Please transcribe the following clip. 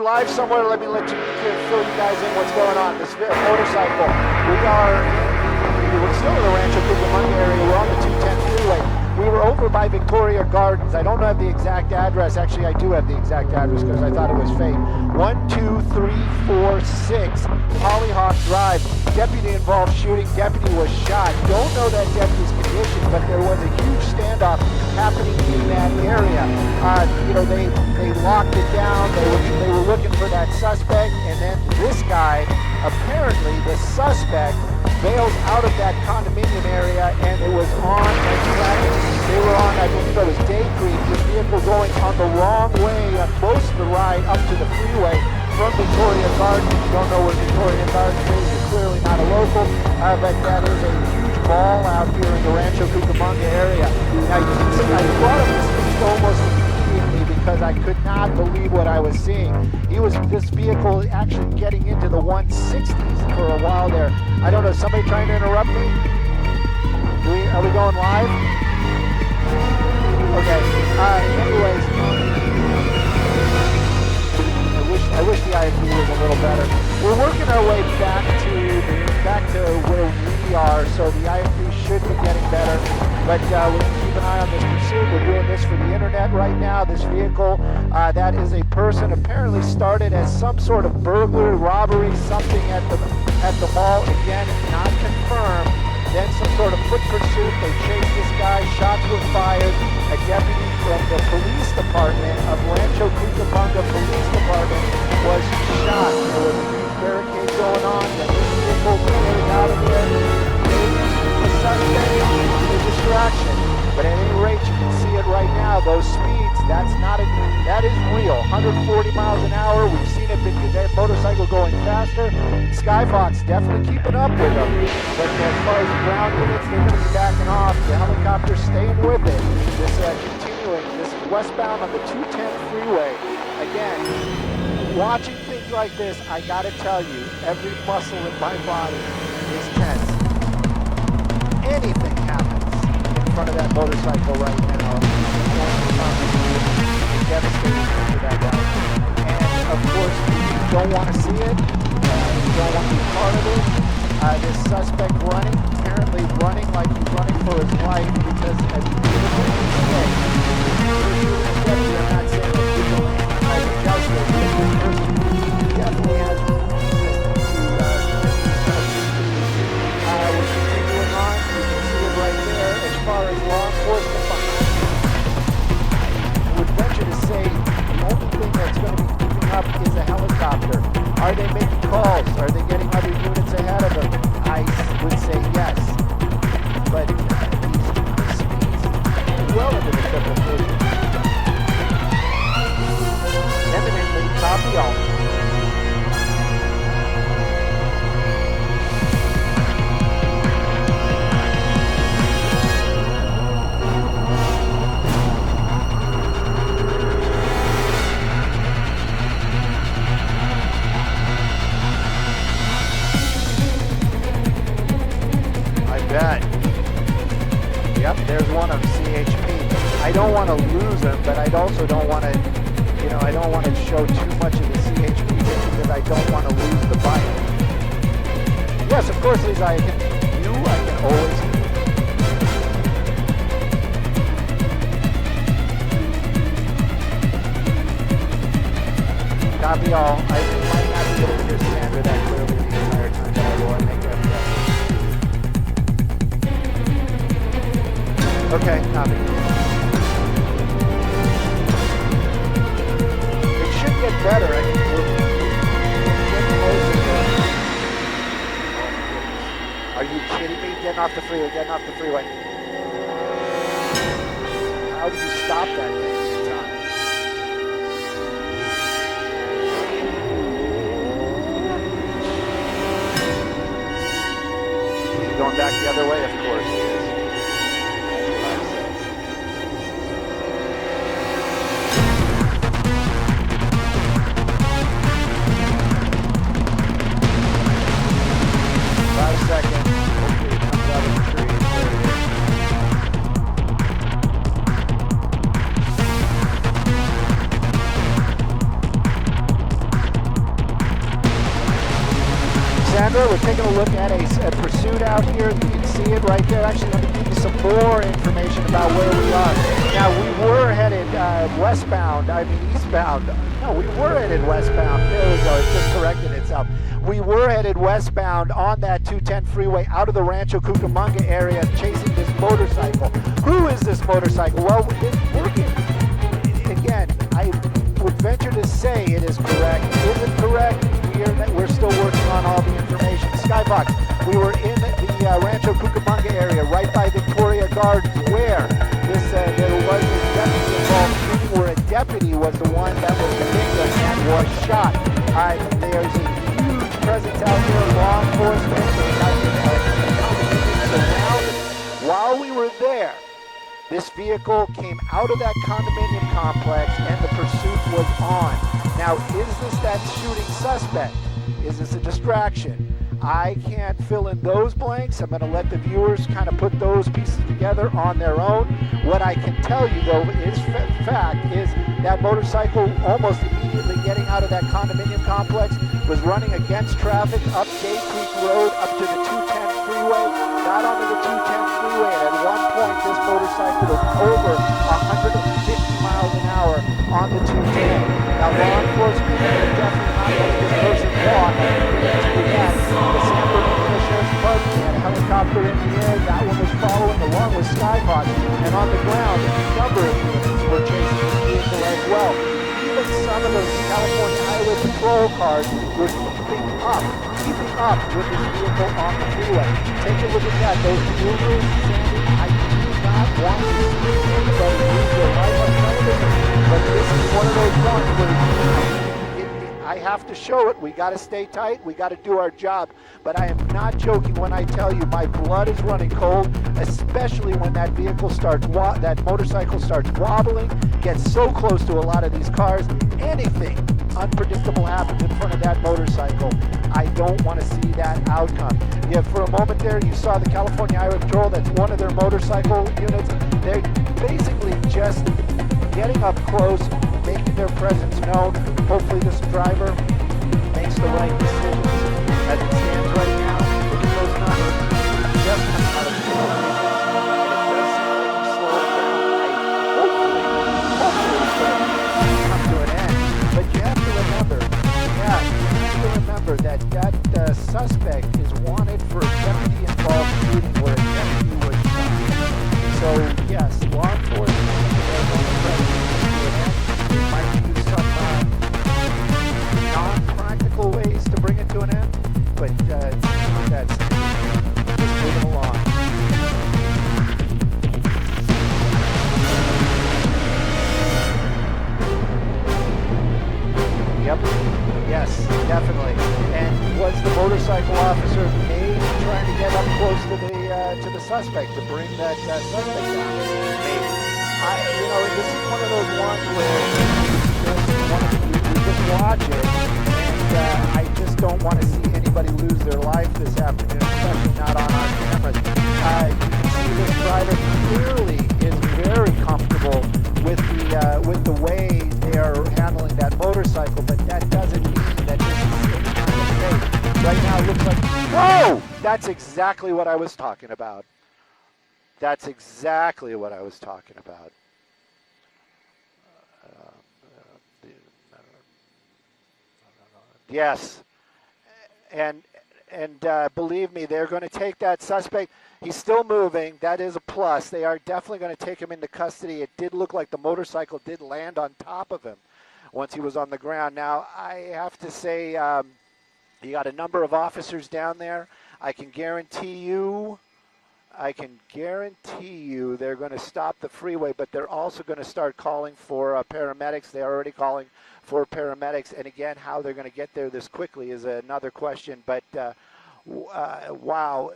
we're live somewhere. Let me fill you guys in what's going on. This motorcycle. We're still in the Rancho Cucamonga area. We're on the 210 freeway. We were over by Victoria Gardens. I don't have the exact address. Actually, I do have the exact address because I thought it was fake. 12346 Hollyhock Drive. Deputy involved shooting. Deputy was shot. Don't know that deputy's condition, but there was a huge standoff happening in that area. They locked it down. They were looking for that suspect, and then this guy, apparently the suspect, bails out of that condominium area, and it was on they were on, I believe it was Day Creek, this vehicle going on the wrong way on most of the ride up to the freeway from Victoria Gardens. If you don't know where Victoria Gardens is, you're clearly not a local, but that is a huge ball out here in the Rancho Cucamonga area. Now, you can see, I brought up this speed almost immediately because I could not believe what I was seeing. This vehicle actually getting into the 160s for a while there. I don't know, somebody trying to interrupt me? Are we going live? Okay, anyways, I wish the IFB was a little better. We're working our way back to where we are, so the IFB should be getting better, but we're going to keep an eye on this pursuit. We're doing this for the internet right now. This vehicle, that is a person, apparently started as some sort of burglary, robbery, something at the mall. Again, not confirmed. Then some sort of foot pursuit. They chased this guy. Shots were fired. A deputy from the police department of Rancho Cucamonga Police Department was shot. There was a huge barricade going on. The vehicle cleared out of there. The suspect on the distraction. But at any rate, you can see it right now. Those speeds, that is real. 140 miles an hour. We've seen it, that motorcycle going faster. Skyfox definitely keeping up with them. But as far as the ground units, they're going to be backing off. The helicopter's staying with it. This continuing. This is westbound on the 210 freeway. Again, watching things like this, I got to tell you, every muscle in my body is tense. Anything happens in front of that motorcycle right now, it's devastating for that guy. And of course, you don't want to see it. You don't want to be part of it. This suspect apparently running like he's running for his life because as I'm not saying that people are justice, but this person definitely has we're continuing on. You can see it right there. As far as law enforcement behind me, I would venture to say the only thing that's going to be keeping up is a helicopter. Are they making calls? Are they getting other units ahead of them? I would say yes. But these speeds well into the triple digits. Eminently copy all. Yep, there's one of CHP. I don't want to lose them, but I also don't want to, I don't want to show too much of the CHP because I don't want to lose the bike. Yes, of course, Lisa, I can always. Copy all. I might not be able to hear Sandra that clearly the entire time, but I will make that yes. Okay, copy. It should get better. I mean, we're getting closer to. Are you kidding me? Getting off the freeway. How do you stop that thing in time? Is he going back the other way? Of course he is. 5 seconds. Hopefully it comes out of the tree. There it is. Sandra, we're taking a look at a pursuit out here. You can see it right there. Actually, let me give you some more information about where we are. Now, we were headed eastbound. No, we were headed westbound. There we go. It just corrected itself. We were headed westbound on that 210 freeway out of the Rancho Cucamonga area, chasing this motorcycle. Who is this motorcycle? Well, it's working. Again, I would venture to say it is correct. Is it correct? We're still working on all the information. Skybox, we were in the Rancho Cucamonga area, right by Victoria Gardens, where there was a deputy involved shooting, where a deputy was the one that was the victim and was shot. There's a huge presence out there, law enforcement, surrounded. While we were there, this vehicle came out of that condominium complex and the pursuit was on. Now, is this that shooting suspect? Is this a distraction? I can't fill in those blanks. I'm going to let the viewers kind of put those pieces together on their own. What I can tell you, though, is fact is that motorcycle almost immediately getting out of that condominium complex was running against traffic up Gay Creek Road up to the 210 freeway, got onto the 210 freeway, and at one point this motorcycle was over 150 miles an hour on the 210. Now, law enforcement are definitely not letting this person walk. The San Bernardino Sheriff's Department had a helicopter in the air. That one was following along with Skyhawk. And on the ground, a number of units were chasing this vehicle as well. Even some of those California Highway Patrol cars were keeping up with this vehicle on the freeway. Take a look at that. Those maneuvers, Sandy, I do not want to see anybody lose their life on television. But this is one of those ones where I have to show it. We got to stay tight. We got to do our job. But I am not joking when I tell you my blood is running cold, especially when that vehicle starts, that motorcycle starts wobbling, gets so close to a lot of these cars. Anything unpredictable happens in front of that motorcycle. I don't want to see that outcome. Yeah, for a moment there, you saw the California Highway Patrol. That's one of their motorcycle units. They're basically just getting up close, making their presence known. Hopefully this driver makes the right decisions. As it stands right now, look at those numbers. He's just coming out of the field. And it does seem like he's slowing down. Hopefully it's going to come to an end. But you have to remember, that suspect is wanted for a deputy-involved shooting where a deputy was shot. So, yes, law enforcement might use some non-practical ways to bring it to an end, but that's just moving along. Yep. Yes, definitely. And was the motorcycle officer maybe trying to get up close to the suspect to bring that suspect down? Maybe. This is one of those ones where you just watch it, and I just don't want to see anybody lose their life this afternoon, especially not on our cameras. You can see this driver clearly is very comfortable with the way they are handling that motorcycle, but that doesn't mean that this is any kind of safe. Right now it looks like, whoa! That's exactly what I was talking about. That's exactly what I was talking about. Yes, and believe me, they're going to take that suspect. He's still moving. That is a plus. They are definitely going to take him into custody. It did look like the motorcycle did land on top of him once he was on the ground. Now, I have to say, you got a number of officers down there. I can guarantee you they're going to stop the freeway, but they're also going to start calling for paramedics. They're already calling for paramedics. And again, how they're going to get there this quickly is another question. But wow.